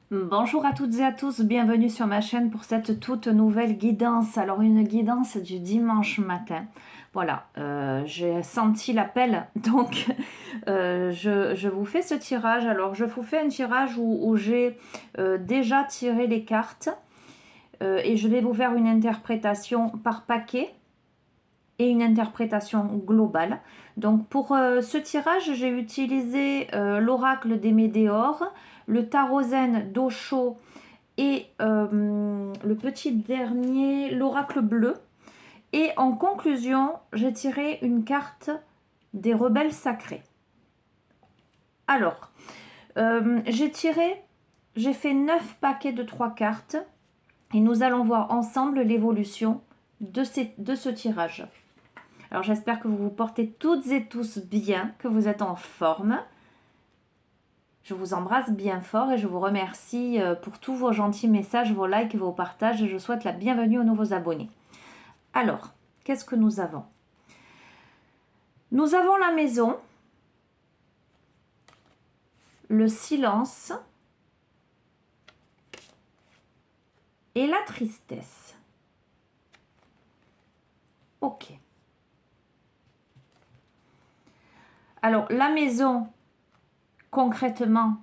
Bonjour à toutes et à tous, bienvenue sur ma chaîne pour cette toute nouvelle guidance. Alors une guidance du dimanche matin. Voilà, j'ai senti l'appel, donc je vous fais ce tirage. Alors je vous fais un tirage où j'ai déjà tiré les cartes et je vais vous faire une interprétation par paquet et une interprétation globale. Donc pour ce tirage, j'ai utilisé l'oracle des Médéors, le tarot zen d'Osho et le petit dernier, l'oracle bleu. Et en conclusion, j'ai tiré une carte des rebelles sacrés. Alors, j'ai fait 9 paquets de 3 cartes et nous allons voir ensemble l'évolution de ce tirage. Alors j'espère que vous vous portez toutes et tous bien, que vous êtes en forme. Je vous embrasse bien fort et je vous remercie pour tous vos gentils messages, vos likes, vos partages et je souhaite la bienvenue aux nouveaux abonnés. Alors, qu'est-ce que nous avons? Nous avons la maison, le silence et la tristesse. Ok. Alors, la maison, concrètement,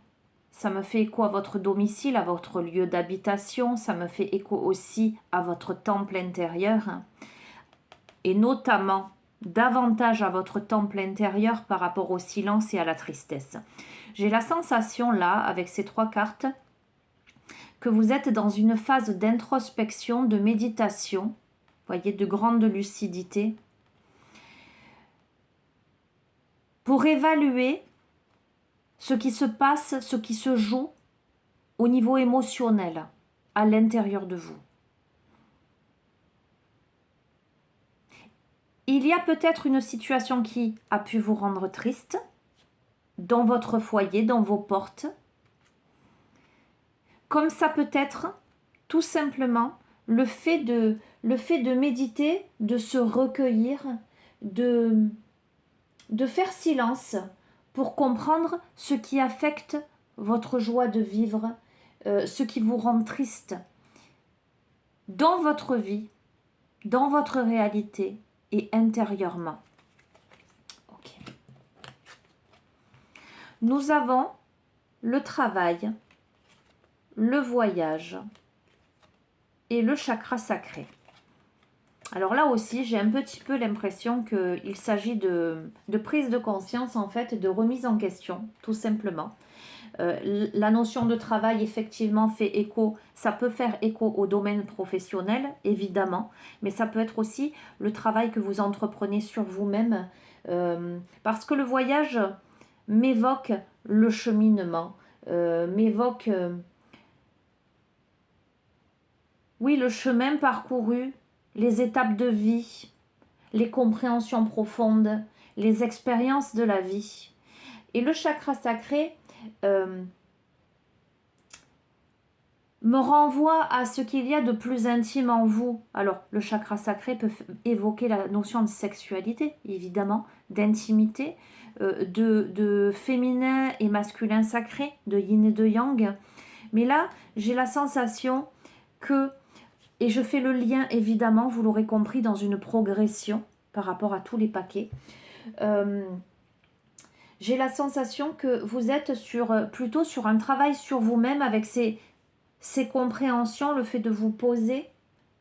ça me fait écho à votre domicile, à votre lieu d'habitation. Ça me fait écho aussi à votre temple intérieur. Et notamment, davantage à votre temple intérieur par rapport au silence et à la tristesse. J'ai la sensation là, avec ces 3 cartes, que vous êtes dans une phase d'introspection, de méditation, voyez, de grande lucidité, pour évaluer ce qui se passe, ce qui se joue au niveau émotionnel, à l'intérieur de vous. Il y a peut-être une situation qui a pu vous rendre triste, dans votre foyer, dans vos portes, comme ça peut être tout simplement le fait de méditer, de se recueillir, de faire silence pour comprendre ce qui affecte votre joie de vivre, ce qui vous rend triste dans votre vie, dans votre réalité et intérieurement. Ok. Nous avons le travail, le voyage et le chakra sacré. Alors là aussi, j'ai un petit peu l'impression qu'il s'agit de prise de conscience, en fait, de remise en question, tout simplement. La notion de travail, effectivement, fait écho, ça peut faire écho au domaine professionnel, évidemment, mais ça peut être aussi le travail que vous entreprenez sur vous-même, parce que le voyage m'évoque le cheminement, m'évoque, oui, le chemin parcouru, les étapes de vie, les compréhensions profondes, les expériences de la vie. Et le chakra sacré me renvoie à ce qu'il y a de plus intime en vous. Alors, le chakra sacré peut évoquer la notion de sexualité, évidemment, d'intimité, de féminin et masculin sacré, de yin et de yang. Mais là, j'ai la sensation que, et je fais le lien, évidemment, vous l'aurez compris, dans une progression par rapport à tous les paquets, j'ai la sensation que vous êtes plutôt sur un travail sur vous-même avec ces compréhensions, le fait de vous poser,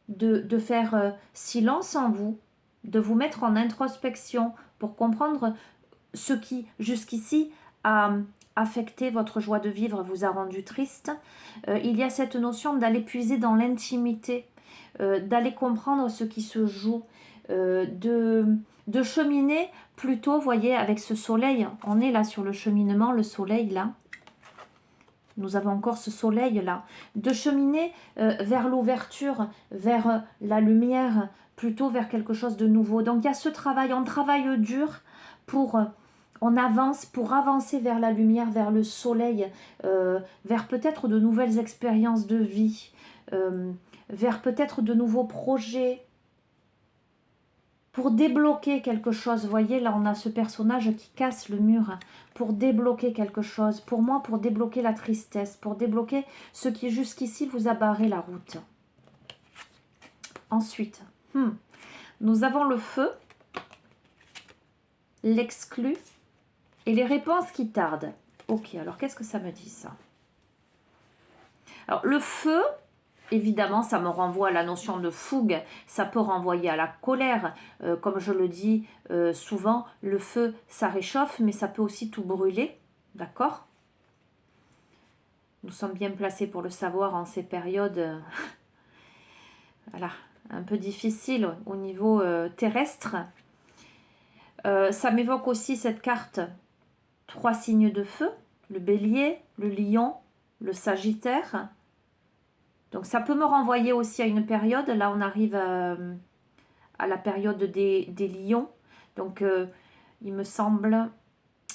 de faire silence en vous, de vous mettre en introspection pour comprendre ce qui, jusqu'ici, a affecté votre joie de vivre, vous a rendu triste. Il y a cette notion d'aller puiser dans l'intimité, d'aller comprendre ce qui se joue, de cheminer plutôt, voyez, avec ce soleil. On est là sur le cheminement, le soleil là. Nous avons encore ce soleil-là, de cheminer vers l'ouverture, vers la lumière, plutôt vers quelque chose de nouveau. Donc il y a ce travail, on travaille dur pour, on avance pour avancer vers la lumière, vers le soleil, vers peut-être de nouvelles expériences de vie, vers peut-être de nouveaux projets. pour débloquer quelque chose. Vous voyez, là, on a ce personnage qui casse le mur pour débloquer quelque chose. Pour moi, pour débloquer la tristesse, pour débloquer ce qui jusqu'ici vous a barré la route. Ensuite, nous avons le feu, l'exclu et les réponses qui tardent. Ok, alors qu'est-ce que ça me dit ça? Alors, le feu, évidemment, ça me renvoie à la notion de fougue, ça peut renvoyer à la colère. Comme je le dis souvent, le feu, ça réchauffe, mais ça peut aussi tout brûler, d'accord? Nous sommes bien placés pour le savoir en ces périodes voilà, un peu difficiles au niveau terrestre. Ça m'évoque aussi cette carte, 3 signes de feu, le bélier, le lion, le sagittaire. Donc ça peut me renvoyer aussi à une période, là on arrive à la période des lions. Donc il me semble,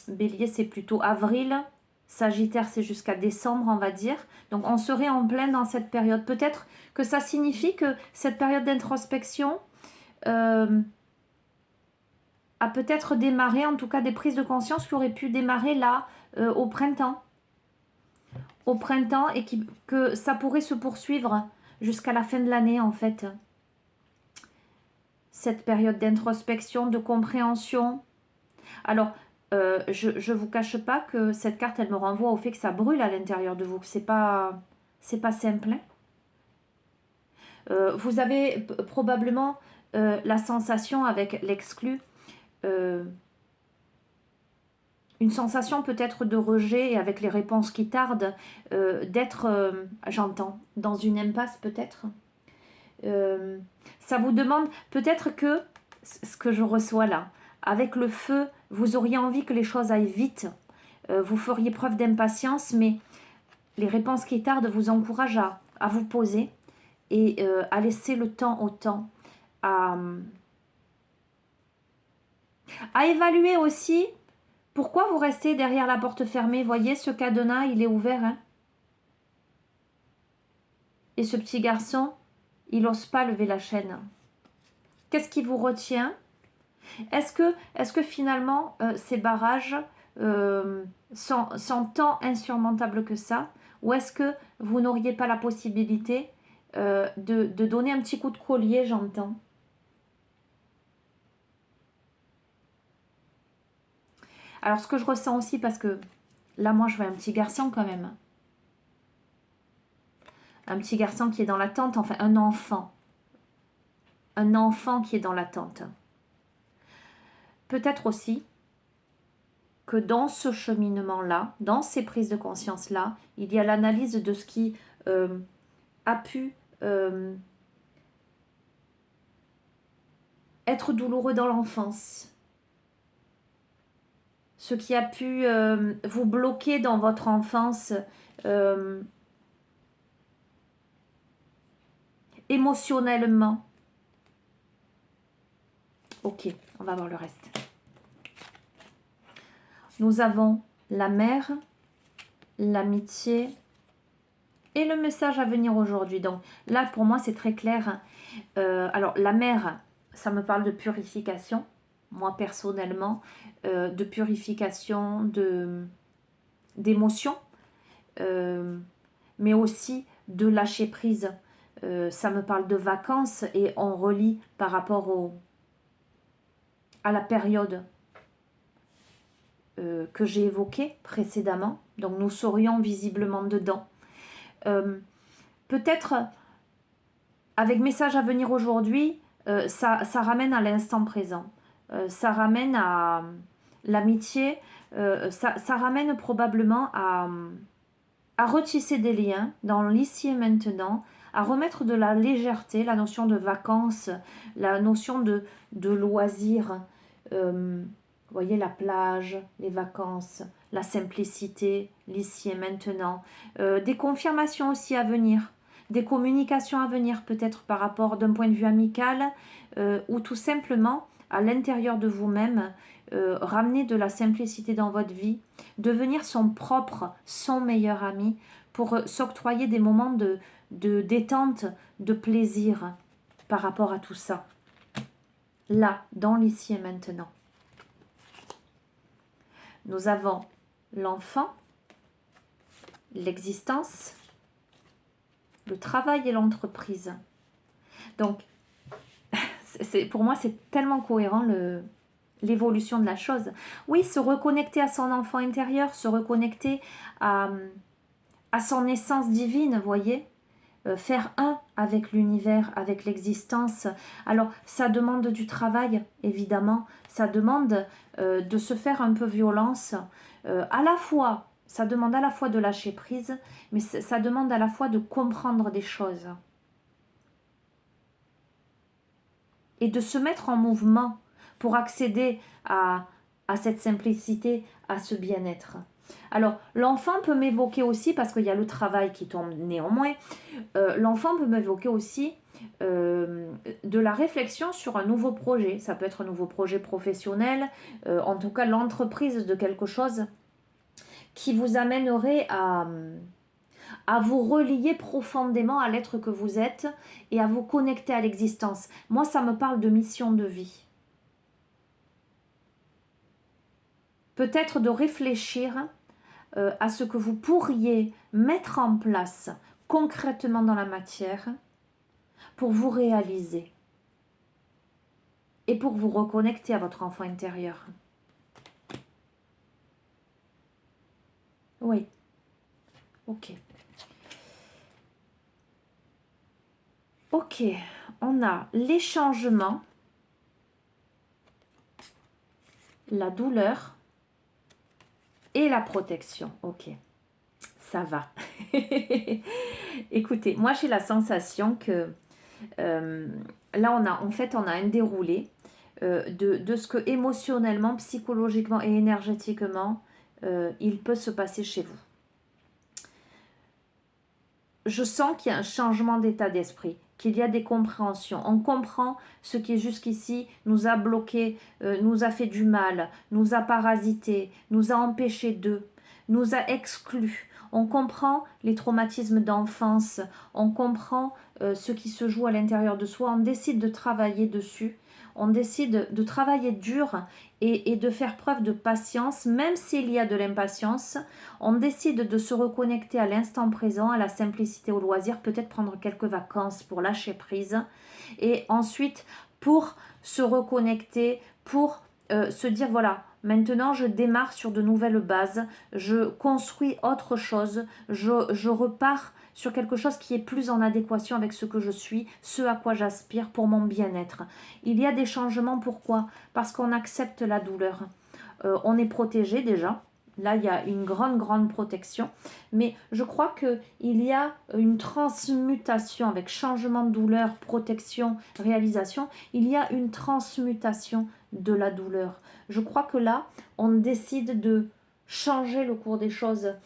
bélier c'est plutôt avril, sagittaire c'est jusqu'à décembre on va dire. Donc on serait en plein dans cette période. Peut-être que ça signifie que cette période d'introspection a peut-être démarré, en tout cas des prises de conscience qui auraient pu démarrer là au printemps. Au printemps et que ça pourrait se poursuivre jusqu'à la fin de l'année en fait. Cette période d'introspection, de compréhension. Alors, je ne vous cache pas que cette carte, elle me renvoie au fait que ça brûle à l'intérieur de vous, que c'est pas simple. Hein. Vous avez probablement la sensation avec l'exclu, une sensation peut-être de rejet et avec les réponses qui tardent, d'être, j'entends, dans une impasse peut-être. Ça vous demande peut-être que, ce que je reçois là, avec le feu, vous auriez envie que les choses aillent vite, vous feriez preuve d'impatience, mais les réponses qui tardent vous encouragent à vous poser et à laisser le temps au temps, à évaluer aussi pourquoi vous restez derrière la porte fermée. Voyez, ce cadenas, il est ouvert. Hein, et ce petit garçon, il n'ose pas lever la chaîne. Qu'est-ce qui vous retient? Est-ce que finalement, ces barrages sont tant insurmontables que ça? Ou est-ce que vous n'auriez pas la possibilité de donner un petit coup de collier, j'entends? Alors, ce que je ressens aussi, parce que là, moi, je vois un petit garçon quand même. Un petit garçon qui est dans l'attente, enfin, un enfant. Un enfant qui est dans l'attente. Peut-être aussi que dans ce cheminement-là, dans ces prises de conscience-là, il y a l'analyse de ce qui a pu être douloureux dans l'enfance. Ce qui a pu vous bloquer dans votre enfance émotionnellement. Ok, on va voir le reste. Nous avons la mère, l'amitié et le message à venir aujourd'hui. Donc là, pour moi, c'est très clair. Alors, la mère, ça me parle de purification. Moi, personnellement, de purification d'émotions, mais aussi de lâcher prise. Ça me parle de vacances et on relie par rapport à la période que j'ai évoquée précédemment. Donc nous serions visiblement dedans. Peut-être avec message à venir aujourd'hui, ça ramène à l'instant présent. Ça ramène à l'amitié. Ça ramène probablement à retisser des liens dans l'ici et maintenant, à remettre de la légèreté, la notion de vacances, la notion de loisir. Vous voyez, la plage, les vacances, la simplicité, l'ici et maintenant. Des confirmations aussi à venir, des communications à venir peut-être par rapport d'un point de vue amical ou tout simplement à l'intérieur de vous-même, ramener de la simplicité dans votre vie, devenir son meilleur ami pour s'octroyer des moments de détente, de plaisir par rapport à tout ça. là, dans l'ici et maintenant. Nous avons l'enfant, l'existence, le travail et l'entreprise. Donc, pour moi, c'est tellement cohérent l'évolution de la chose. Oui, se reconnecter à son enfant intérieur, se reconnecter à son essence divine, voyez, faire un avec l'univers, avec l'existence. Alors, ça demande du travail, évidemment. Ça demande de se faire un peu violence. À la fois, ça demande à la fois de lâcher prise, mais ça demande à la fois de comprendre des choses. Et de se mettre en mouvement pour accéder à cette simplicité, à ce bien-être. Alors, l'enfant peut m'évoquer aussi, parce qu'il y a le travail qui tombe néanmoins, l'enfant peut m'évoquer aussi de la réflexion sur un nouveau projet. Ça peut être un nouveau projet professionnel, en tout cas l'entreprise de quelque chose qui vous amènerait à vous relier profondément à l'être que vous êtes et à vous connecter à l'existence. Moi, ça me parle de mission de vie. Peut-être de réfléchir à ce que vous pourriez mettre en place concrètement dans la matière pour vous réaliser et pour vous reconnecter à votre enfant intérieur. Oui. Ok. Ok, on a les changements, la douleur et la protection. Ok, ça va. Écoutez, moi j'ai la sensation que là on a un déroulé de ce que émotionnellement, psychologiquement et énergétiquement il peut se passer chez vous. Je sens qu'il y a un changement d'état d'esprit, qu'il y a des compréhensions. On comprend ce qui jusqu'ici nous a bloqués, nous a fait du mal, nous a parasité, nous a empêchés d'eux, nous a exclus. On comprend les traumatismes d'enfance, on comprend ce qui se joue à l'intérieur de soi, on décide de travailler dessus, on décide de travailler dur et de faire preuve de patience, même s'il y a de l'impatience. On décide de se reconnecter à l'instant présent, à la simplicité, au loisir, peut-être prendre quelques vacances pour lâcher prise. Et ensuite, pour se reconnecter, pour se dire, voilà, maintenant je démarre sur de nouvelles bases, je construis autre chose, je repars sur quelque chose qui est plus en adéquation avec ce que je suis, ce à quoi j'aspire pour mon bien-être. Il y a des changements, pourquoi? Parce qu'on accepte la douleur. On est protégé déjà. Là, il y a une grande protection. Mais je crois qu'il y a une transmutation avec changement de douleur, protection, réalisation. Il y a une transmutation de la douleur. Je crois que là, on décide de changer le cours des choses.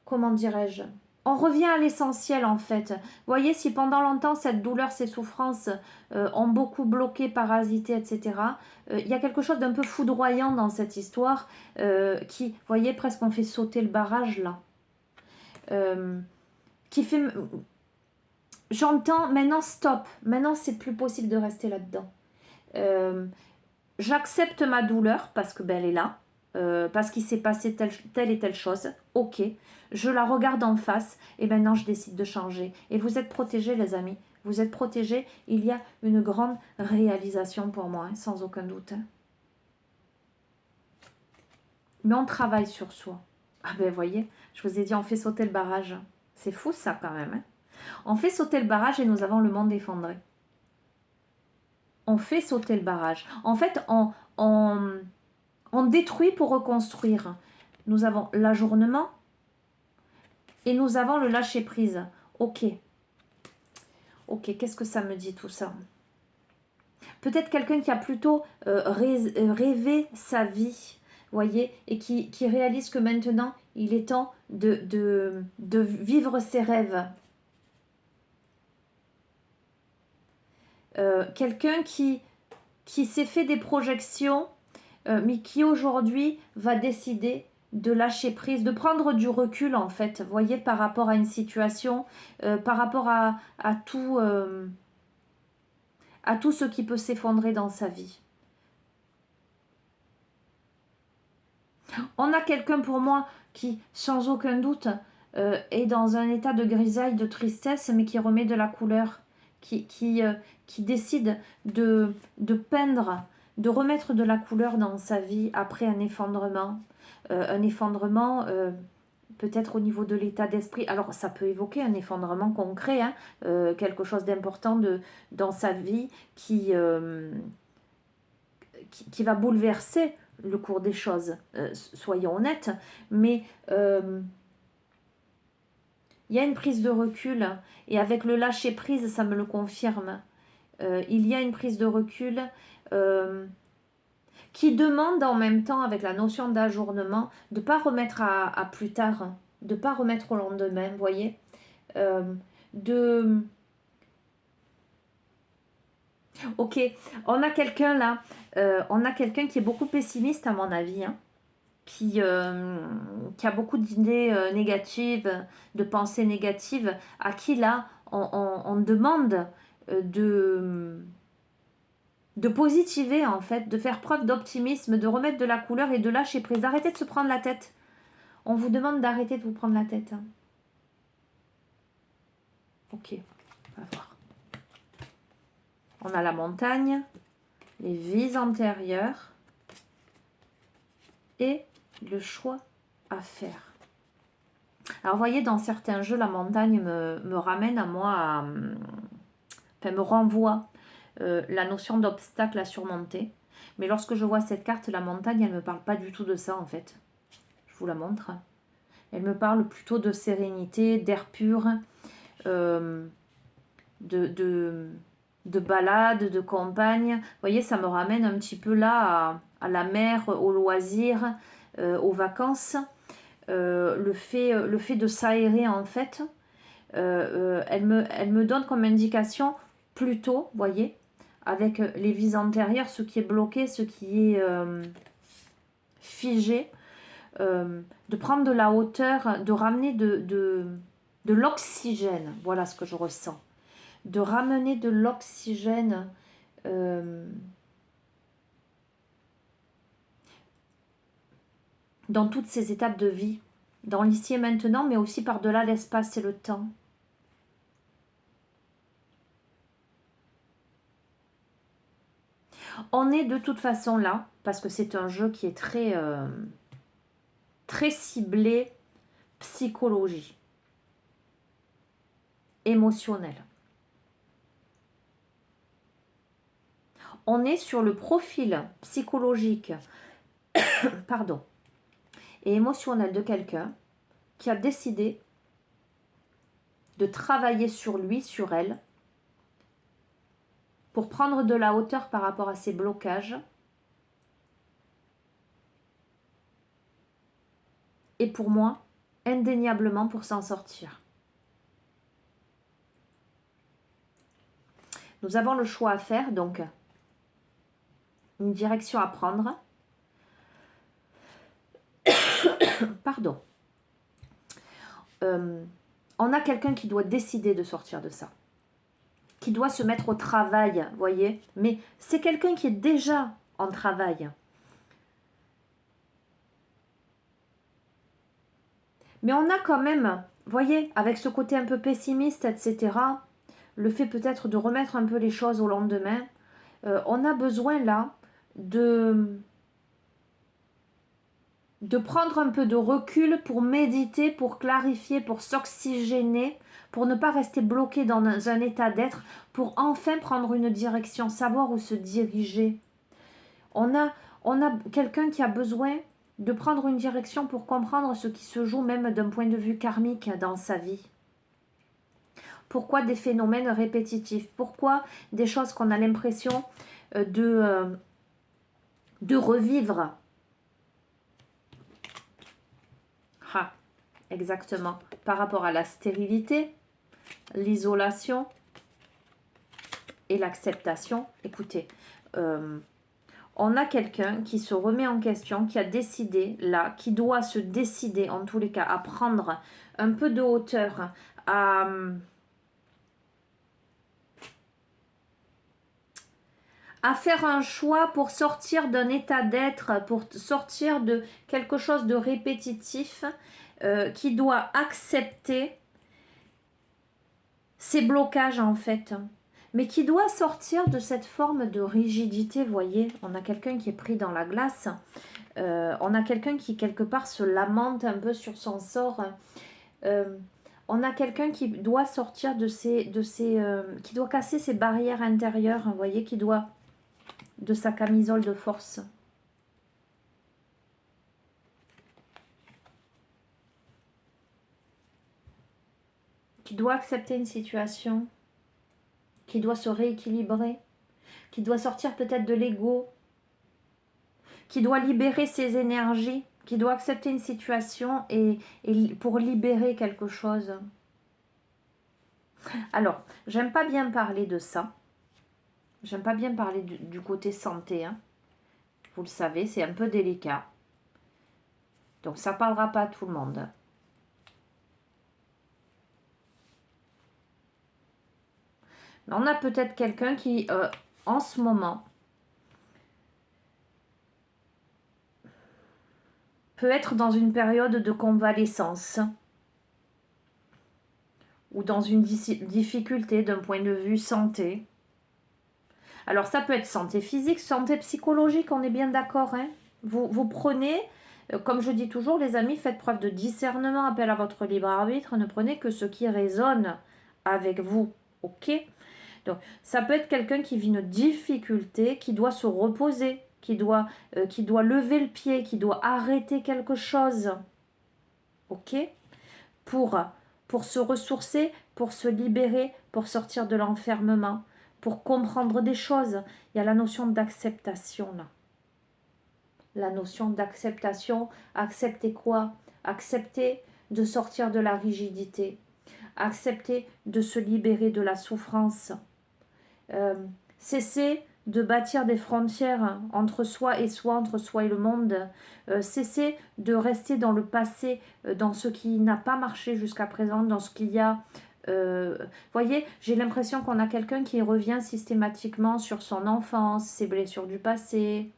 Comment dirais-je? On revient à l'essentiel en fait. Vous voyez, si pendant longtemps cette douleur, ces souffrances ont beaucoup bloqué, parasité, etc., il y a quelque chose d'un peu foudroyant dans cette histoire qui, vous voyez, presque on fait sauter le barrage là. Qui fait... J'entends, maintenant stop, maintenant c'est plus possible de rester là-dedans. J'accepte ma douleur parce que ben, elle est là. Parce qu'il s'est passé telle et telle chose, ok, je la regarde en face et maintenant je décide de changer. Et vous êtes protégés les amis, vous êtes protégés, il y a une grande réalisation pour moi, hein, sans aucun doute. Hein. Mais on travaille sur soi. Ah ben voyez, je vous ai dit on fait sauter le barrage. C'est fou ça quand même. Hein. On fait sauter le barrage et nous avons le monde effondré. On fait sauter le barrage. En fait, on détruit pour reconstruire. Nous avons l'ajournement et nous avons le lâcher-prise. Ok. Ok, qu'est-ce que ça me dit tout ça? Peut-être quelqu'un qui a plutôt rêvé sa vie, voyez, et qui réalise que maintenant, il est temps de vivre ses rêves. Quelqu'un qui s'est fait des projections mais qui aujourd'hui va décider de lâcher prise, de prendre du recul en fait, vous voyez, par rapport à une situation, par rapport à tout, à tout ce qui peut s'effondrer dans sa vie. On a quelqu'un pour moi qui, sans aucun doute, est dans un état de grisaille, de tristesse, mais qui remet de la couleur, qui décide de peindre, de remettre de la couleur dans sa vie après un effondrement. Peut-être au niveau de l'état d'esprit. Alors, ça peut évoquer un effondrement concret, hein, quelque chose d'important dans sa vie qui va bouleverser le cours des choses, soyons honnêtes, mais il y a une prise de recul, et avec le lâcher-prise, ça me le confirme. Il y a une prise de recul qui demande en même temps, avec la notion d'ajournement, de ne pas remettre à plus tard, de ne pas remettre au lendemain, vous voyez, Ok, on a quelqu'un là, on a quelqu'un qui est beaucoup pessimiste à mon avis, hein, qui a beaucoup d'idées négatives, de pensées négatives, à qui là on demande de positiver en fait, de faire preuve d'optimisme, de remettre de la couleur et de lâcher prise, d'arrêter de se prendre la tête. On vous demande d'arrêter de vous prendre la tête. Hein. Ok, on va voir. On a la montagne, les vies antérieures et le choix à faire. Alors, vous voyez, dans certains jeux, la montagne me ramène à moi, me renvoie la notion d'obstacle à surmonter. Mais lorsque je vois cette carte, la montagne, elle ne me parle pas du tout de ça, en fait. Je vous la montre. Elle me parle plutôt de sérénité, d'air pur, de balade, de campagne. Vous voyez, ça me ramène un petit peu là à la mer, aux loisirs, aux vacances. Le fait de s'aérer, en fait, elle me donne comme indication plutôt, vous voyez, avec les vies antérieures, ce qui est bloqué, ce qui est figé, de prendre de la hauteur, de ramener de l'oxygène. Voilà ce que je ressens. De ramener de l'oxygène dans toutes ces étapes de vie, dans l'ici et maintenant, mais aussi par-delà l'espace et le temps. On est de toute façon là, parce que c'est un jeu qui est très ciblé psychologie, émotionnelle. On est sur le profil psychologique pardon, et émotionnel de quelqu'un qui a décidé de travailler sur lui, sur elle, pour prendre de la hauteur par rapport à ses blocages et pour moi, indéniablement pour s'en sortir. Nous avons le choix à faire, donc une direction à prendre. Pardon. On a quelqu'un qui doit décider de sortir de ça, qui doit se mettre au travail, voyez. Mais c'est quelqu'un qui est déjà en travail. Mais on a quand même, voyez, avec ce côté un peu pessimiste, etc., le fait peut-être de remettre un peu les choses au lendemain, on a besoin là de prendre un peu de recul pour méditer, pour clarifier, pour s'oxygéner, pour ne pas rester bloqué dans un état d'être, pour enfin prendre une direction, savoir où se diriger. On a quelqu'un qui a besoin de prendre une direction pour comprendre ce qui se joue même d'un point de vue karmique dans sa vie. Pourquoi des phénomènes répétitifs? Pourquoi des choses qu'on a l'impression de revivre? Ah, exactement. Par rapport à la stérilité, l'isolation et l'acceptation. Écoutez, on a quelqu'un qui se remet en question, qui a décidé là, qui doit se décider en tous les cas à prendre un peu de hauteur, à à faire un choix pour sortir d'un état d'être, pour sortir de quelque chose de répétitif, qui doit accepter ces blocages en fait, mais qui doit sortir de cette forme de rigidité. Vous voyez, on a quelqu'un qui est pris dans la glace, on a quelqu'un qui quelque part se lamente un peu sur son sort, on a quelqu'un qui doit sortir de qui doit casser ses barrières intérieures, vous voyez, qui doit de sa camisole de force. Qui doit accepter une situation, qui doit se rééquilibrer, qui doit sortir peut-être de l'ego, qui doit libérer ses énergies, qui doit accepter une situation et pour libérer quelque chose. Alors, j'aime pas bien parler de ça. J'aime pas bien parler du côté santé, hein. Vous le savez, c'est un peu délicat. Donc, ça parlera pas à tout le monde. Mais on a peut-être quelqu'un qui, en ce moment, peut être dans une période de convalescence ou dans une difficulté d'un point de vue santé. Alors, ça peut être santé physique, santé psychologique, on est bien d'accord, hein. Vous prenez, comme je dis toujours, les amis, faites preuve de discernement, appel à votre libre arbitre, ne prenez que ce qui résonne avec vous, ok? Donc, ça peut être quelqu'un qui vit une difficulté, qui doit se reposer, qui doit lever le pied, qui doit arrêter quelque chose, ok? Pour se ressourcer, pour se libérer, pour sortir de l'enfermement, pour comprendre des choses. Il y a la notion d'acceptation là. La notion d'acceptation, accepter quoi? Accepter de sortir de la rigidité, accepter de se libérer de la souffrance, cesser de bâtir des frontières entre soi et soi, entre soi et le monde, cesser de rester dans le passé, dans ce qui n'a pas marché jusqu'à présent, dans ce qu'il y a. Voyez, j'ai l'impression qu'on a quelqu'un qui revient systématiquement sur son enfance, ses blessures du passé,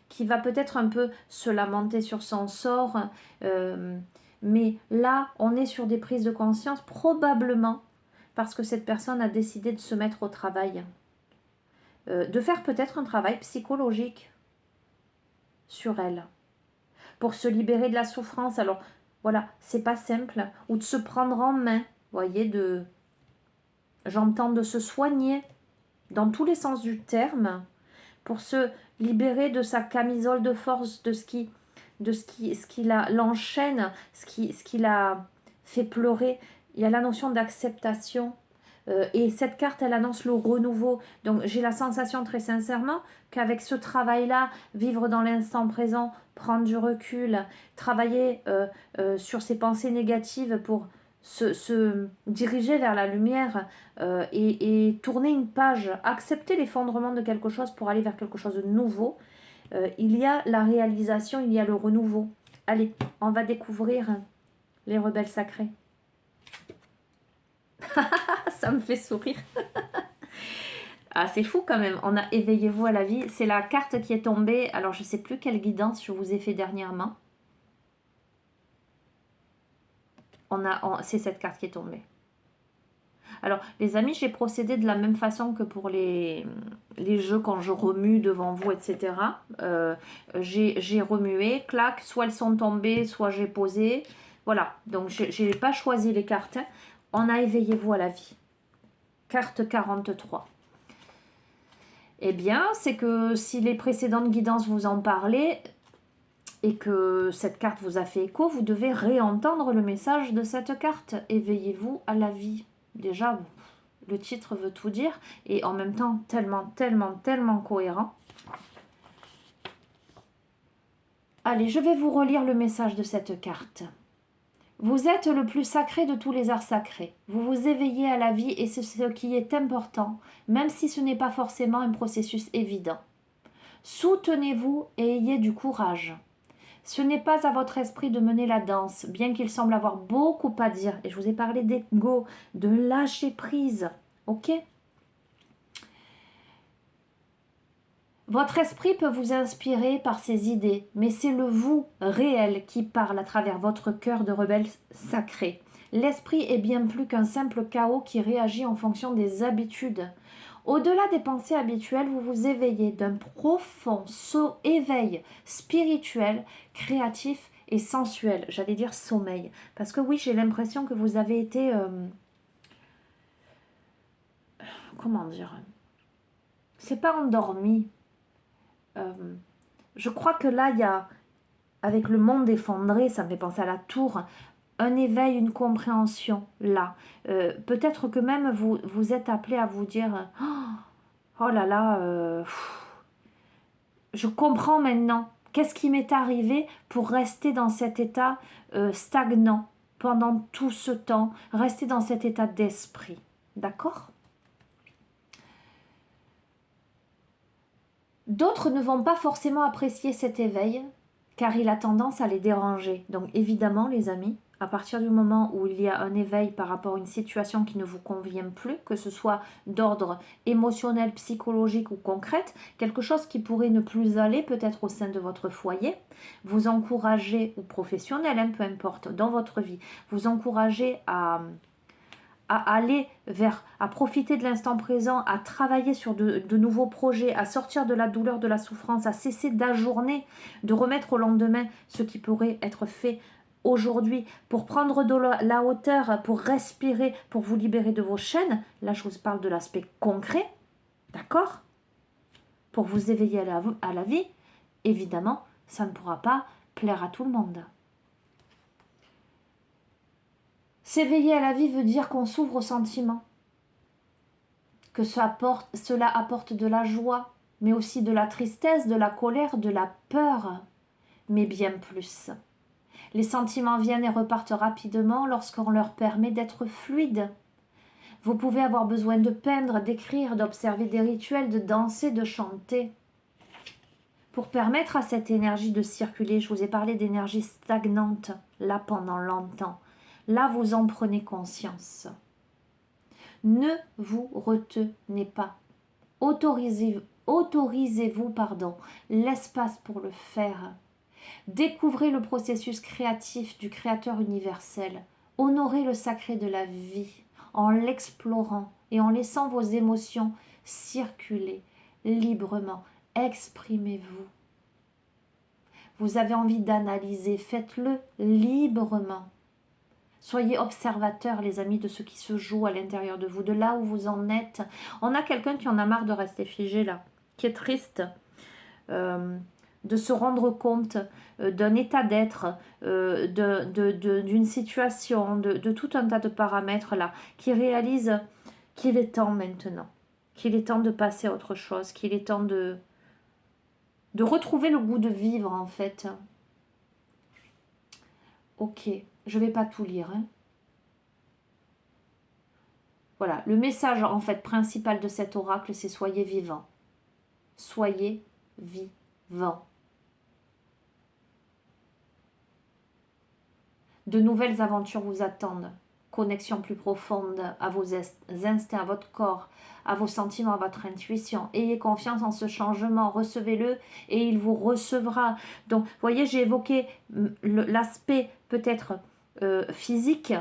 qui va peut-être un peu se lamenter sur son sort, mais là, on est sur des prises de conscience, probablement parce que cette personne a décidé de se mettre au travail, de faire peut-être un travail psychologique sur elle, pour se libérer de la souffrance. Alors, voilà, c'est pas simple, ou de se prendre en main, voyez, j'entends de se soigner, dans tous les sens du terme, pour se libérer de sa camisole de force, de ce qui l'enchaîne, ce qui l'a fait pleurer. Il y a la notion d'acceptation. Et cette carte, elle annonce le renouveau. Donc, j'ai la sensation très sincèrement qu'avec ce travail-là, vivre dans l'instant présent, prendre du recul, travailler sur ses pensées négatives pour se diriger vers la lumière et tourner une page, accepter l'effondrement de quelque chose pour aller vers quelque chose de nouveau. Il y a la réalisation, il y a le renouveau. Allez, on va découvrir les rebelles sacrés. Ça me fait sourire. Ah, c'est fou quand même. On a éveillez-vous à la vie. C'est la carte qui est tombée. Alors, je ne sais plus quelle guidance je vous ai fait dernièrement. C'est cette carte qui est tombée. Alors, les amis, j'ai procédé de la même façon que pour les jeux quand je remue devant vous, etc. J'ai remué, clac, soit elles sont tombées, soit j'ai posé. Voilà, donc je n'ai pas choisi les cartes. On a éveillez-vous à la vie. Carte 43. Eh bien, c'est que si les précédentes guidances vous en parlaient et que cette carte vous a fait écho, vous devez réentendre le message de cette carte. Éveillez-vous à la vie. Déjà, le titre veut tout dire et en même temps tellement cohérent. Allez, je vais vous relire le message de cette carte. Vous êtes le plus sacré de tous les arts sacrés. Vous vous éveillez à la vie et c'est ce qui est important, même si ce n'est pas forcément un processus évident. Soutenez-vous et ayez du courage. Ce n'est pas à votre esprit de mener la danse, bien qu'il semble avoir beaucoup à dire. Et je vous ai parlé d'ego, de lâcher prise. Ok ? Votre esprit peut vous inspirer par ses idées, mais c'est le vous réel qui parle à travers votre cœur de rebelle sacré. L'esprit est bien plus qu'un simple chaos qui réagit en fonction des habitudes. Au-delà des pensées habituelles, vous vous éveillez d'un profond éveil spirituel, créatif et sensuel. J'allais dire sommeil. Parce que oui, j'ai l'impression que vous avez été... comment dire? C'est pas endormi. Je crois que là, il y a, avec le monde effondré, ça me fait penser à la tour, un éveil, une compréhension là. Peut-être que même vous êtes appelé à vous dire oh là là, je comprends maintenant. Qu'est-ce qui m'est arrivé pour rester dans cet état stagnant pendant tout ce temps, rester dans cet état d'esprit. D'accord? D'autres ne vont pas forcément apprécier cet éveil, car il a tendance à les déranger. Donc évidemment, les amis, à partir du moment où il y a un éveil par rapport à une situation qui ne vous convient plus, que ce soit d'ordre émotionnel, psychologique ou concrète, quelque chose qui pourrait ne plus aller peut-être au sein de votre foyer, vous encouragez, ou professionnel, hein, peu importe, dans votre vie, vous encouragez à aller vers, à profiter de l'instant présent, à travailler sur de nouveaux projets, à sortir de la douleur, de la souffrance, à cesser d'ajourner, de remettre au lendemain ce qui pourrait être fait aujourd'hui pour prendre de la hauteur, pour respirer, pour vous libérer de vos chaînes. Là, je vous parle de l'aspect concret, d'accord? Pour vous éveiller à la vie, évidemment, ça ne pourra pas plaire à tout le monde. S'éveiller à la vie veut dire qu'on s'ouvre aux sentiments, que cela apporte de la joie, mais aussi de la tristesse, de la colère, de la peur, mais bien plus. Les sentiments viennent et repartent rapidement lorsqu'on leur permet d'être fluides. Vous pouvez avoir besoin de peindre, d'écrire, d'observer des rituels, de danser, de chanter. Pour permettre à cette énergie de circuler, je vous ai parlé d'énergie stagnante, là pendant longtemps. Là, vous en prenez conscience. Ne vous retenez pas. Autorisez-vous l'espace pour le faire. Découvrez le processus créatif du Créateur universel. Honorez le sacré de la vie en l'explorant et en laissant vos émotions circuler librement. Exprimez-vous. Vous avez envie d'analyser, faites-le librement. Soyez observateurs, les amis, de ce qui se joue à l'intérieur de vous, de là où vous en êtes. On a quelqu'un qui en a marre de rester figé là, qui est triste, de se rendre compte d'un état d'être, d'une situation, de tout un tas de paramètres là, qui réalise qu'il est temps maintenant, qu'il est temps de passer à autre chose, qu'il est temps de retrouver le goût de vivre en fait. Ok, je ne vais pas tout lire. Hein. Voilà, le message en fait principal de cet oracle, c'est soyez vivants. Soyez vivants. De nouvelles aventures vous attendent. Connexion plus profonde à vos instincts, à votre corps, à vos sentiments, à votre intuition. Ayez confiance en ce changement, recevez-le et il vous recevra. Donc, vous voyez, j'ai évoqué l'aspect peut-être physique,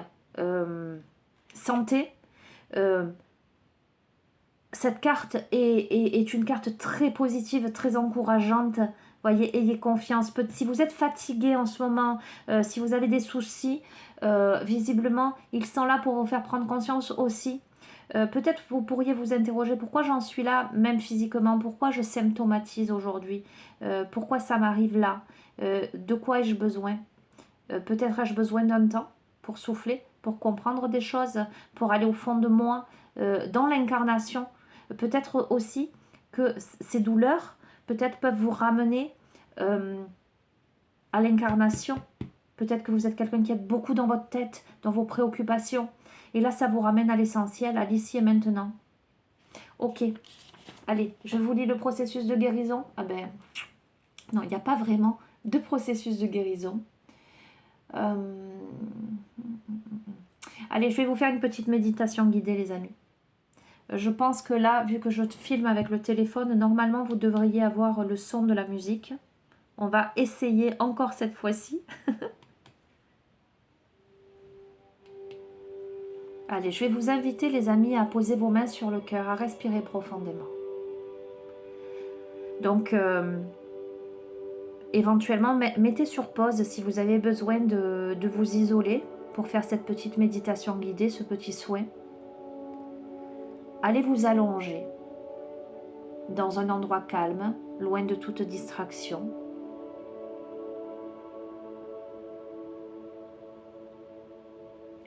santé. Cette carte est une carte très positive, très encourageante. Voyez, ayez confiance. Si vous êtes fatigué en ce moment, si vous avez des soucis, visiblement, ils sont là pour vous faire prendre conscience aussi. Peut-être vous pourriez vous interroger pourquoi j'en suis là, même physiquement, pourquoi je symptomatise aujourd'hui, pourquoi ça m'arrive là, de quoi ai-je besoin. Peut-être ai-je besoin d'un temps pour souffler, pour comprendre des choses, pour aller au fond de moi, dans l'incarnation. Peut-être aussi que ces douleurs, peut-être peuvent vous ramener à l'incarnation. Peut-être que vous êtes quelqu'un qui est beaucoup dans votre tête, dans vos préoccupations. Et là, ça vous ramène à l'essentiel, à l'ici et maintenant. Ok. Allez, je vous lis le processus de guérison. Ah ben, non, il n'y a pas vraiment de processus de guérison. Allez, je vais vous faire une petite méditation guidée, les amis. Je pense que là, vu que je filme avec le téléphone, normalement vous devriez avoir le son de la musique. On va essayer encore cette fois-ci. Allez, je vais vous inviter les amis à poser vos mains sur le cœur, à respirer profondément. Donc, éventuellement, mettez sur pause si vous avez besoin de vous isoler pour faire cette petite méditation guidée, ce petit soin. Allez vous allonger dans un endroit calme, loin de toute distraction.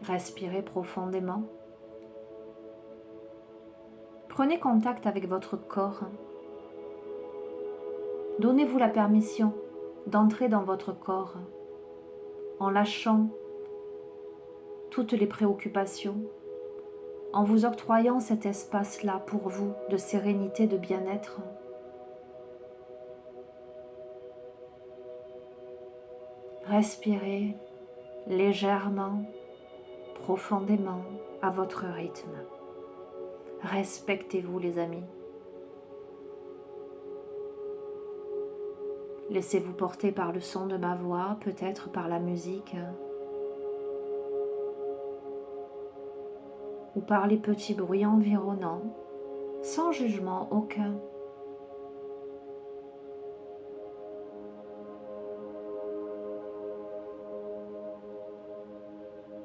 Respirez profondément. Prenez contact avec votre corps. Donnez-vous la permission d'entrer dans votre corps en lâchant toutes les préoccupations, en vous octroyant cet espace-là pour vous de sérénité, de bien-être. Respirez légèrement, profondément, à votre rythme. Respectez-vous les amis. Laissez-vous porter par le son de ma voix, peut-être par la musique, ou par les petits bruits environnants, sans jugement aucun.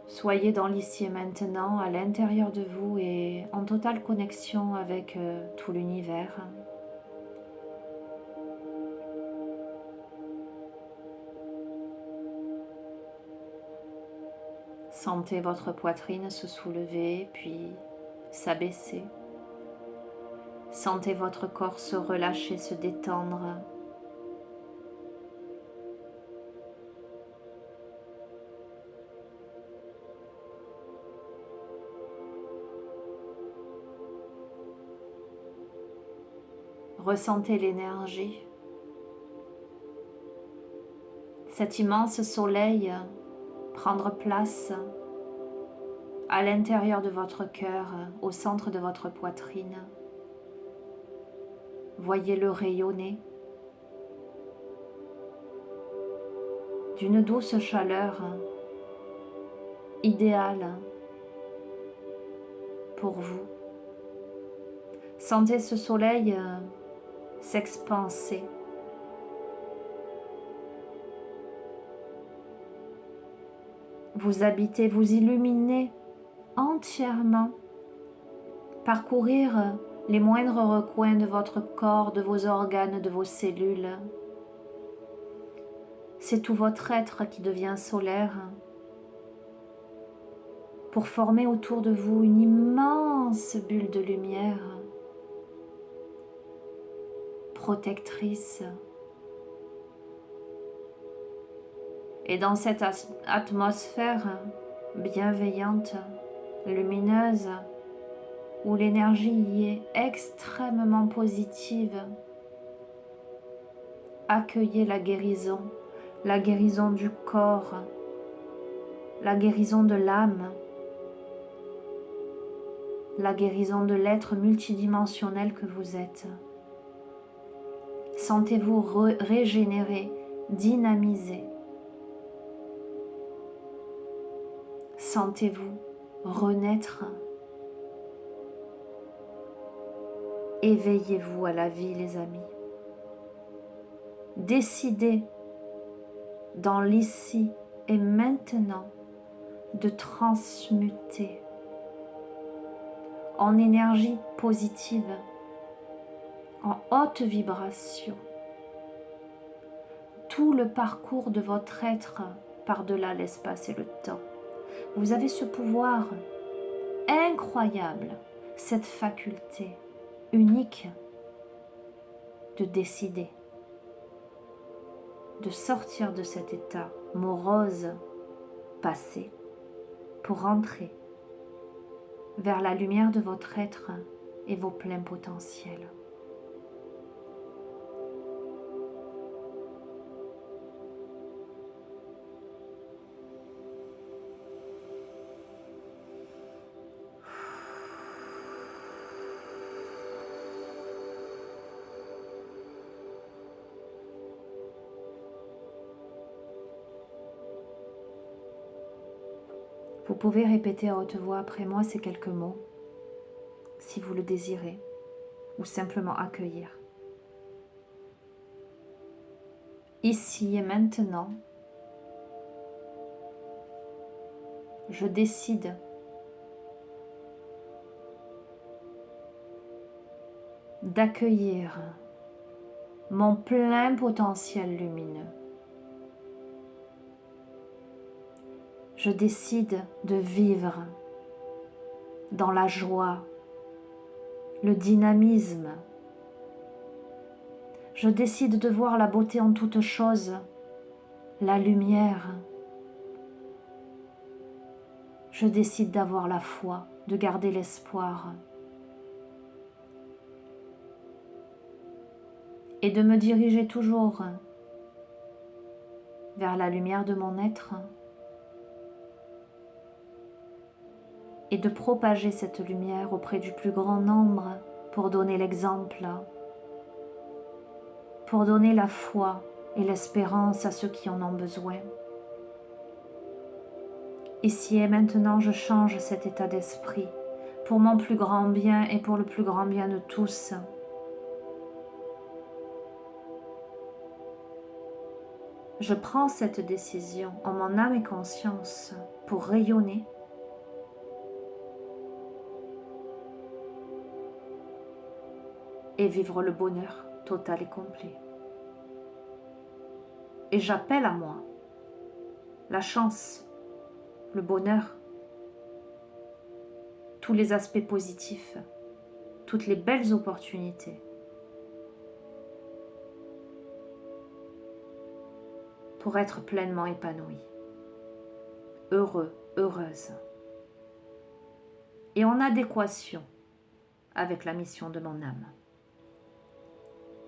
Soyez dans l'ici et maintenant, à l'intérieur de vous et en totale connexion avec tout l'univers. Sentez votre poitrine se soulever puis s'abaisser. Sentez votre corps se relâcher, se détendre. Ressentez l'énergie. Cet immense soleil prendre place à l'intérieur de votre cœur, au centre de votre poitrine. Voyez-le rayonner d'une douce chaleur idéale pour vous. Sentez ce soleil s'expanser. Vous habitez, vous illuminez entièrement, parcourir les moindres recoins de votre corps, de vos organes, de vos cellules. C'est tout votre être qui devient solaire pour former autour de vous une immense bulle de lumière protectrice. Et dans cette atmosphère bienveillante, lumineuse, où l'énergie y est extrêmement positive, accueillez la guérison du corps, la guérison de l'âme, la guérison de l'être multidimensionnel que vous êtes. Sentez-vous régénérer, dynamiser. Sentez-vous renaître. Éveillez-vous à la vie, les amis. Décidez dans l'ici et maintenant de transmuter en énergie positive, en haute vibration, tout le parcours de votre être par-delà l'espace et le temps. Vous avez ce pouvoir incroyable, cette faculté unique de décider, de sortir de cet état morose passé pour entrer vers la lumière de votre être et vos pleins potentiels. Vous pouvez répéter à haute voix après moi ces quelques mots, si vous le désirez, ou simplement accueillir. Ici et maintenant, je décide d'accueillir mon plein potentiel lumineux. Je décide de vivre dans la joie, le dynamisme. Je décide de voir la beauté en toutes choses, la lumière. Je décide d'avoir la foi, de garder l'espoir et de me diriger toujours vers la lumière de mon être et de propager cette lumière auprès du plus grand nombre pour donner l'exemple, pour donner la foi et l'espérance à ceux qui en ont besoin. Ici et maintenant, je change cet état d'esprit pour mon plus grand bien et pour le plus grand bien de tous. Je prends cette décision en mon âme et conscience pour rayonner et vivre le bonheur total et complet. Et j'appelle à moi la chance, le bonheur, tous les aspects positifs, toutes les belles opportunités pour être pleinement épanoui, heureux, heureuse et en adéquation avec la mission de mon âme.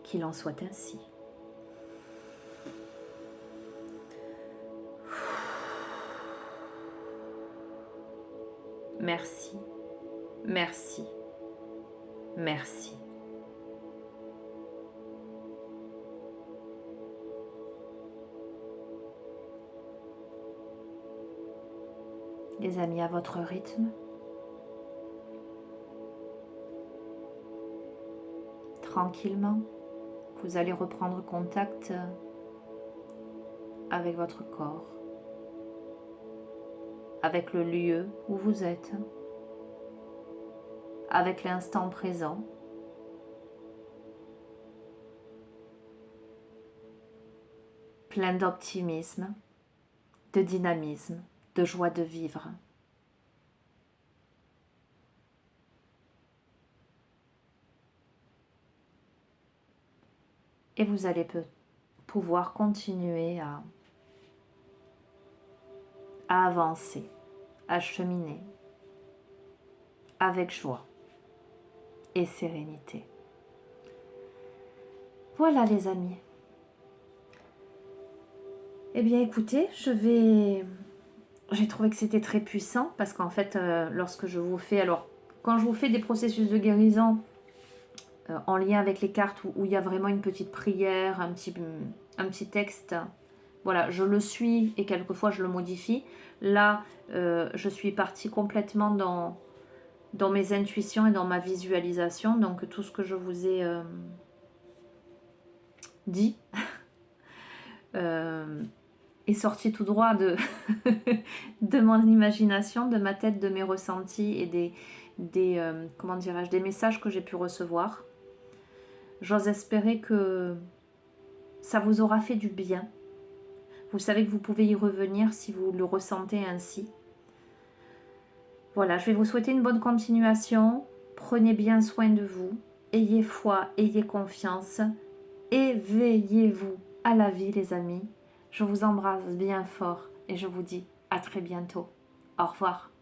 Qu'il en soit ainsi. Merci, merci, merci. Les amis, à votre rythme, tranquillement, vous allez reprendre contact avec votre corps, avec le lieu où vous êtes, avec l'instant présent. Plein d'optimisme, de dynamisme, de joie de vivre. Et vous allez pouvoir continuer à avancer, à cheminer avec joie et sérénité. Voilà les amis. Eh bien écoutez, j'ai trouvé que c'était très puissant parce qu'en fait, lorsque je vous fais, quand je vous fais des processus de guérison en lien avec les cartes où il y a vraiment une petite prière, un petit texte, voilà, je le suis et quelquefois je le modifie. Là, je suis partie complètement dans mes intuitions et dans ma visualisation, donc tout ce que je vous ai dit est sorti tout droit de, de mon imagination, de ma tête, de mes ressentis et comment dirais-je, des messages que j'ai pu recevoir. J'ose espérer que ça vous aura fait du bien. Vous savez que vous pouvez y revenir si vous le ressentez ainsi. Voilà, je vais vous souhaiter une bonne continuation. Prenez bien soin de vous. Ayez foi, ayez confiance. Éveillez-vous à la vie, les amis. Je vous embrasse bien fort et je vous dis à très bientôt. Au revoir.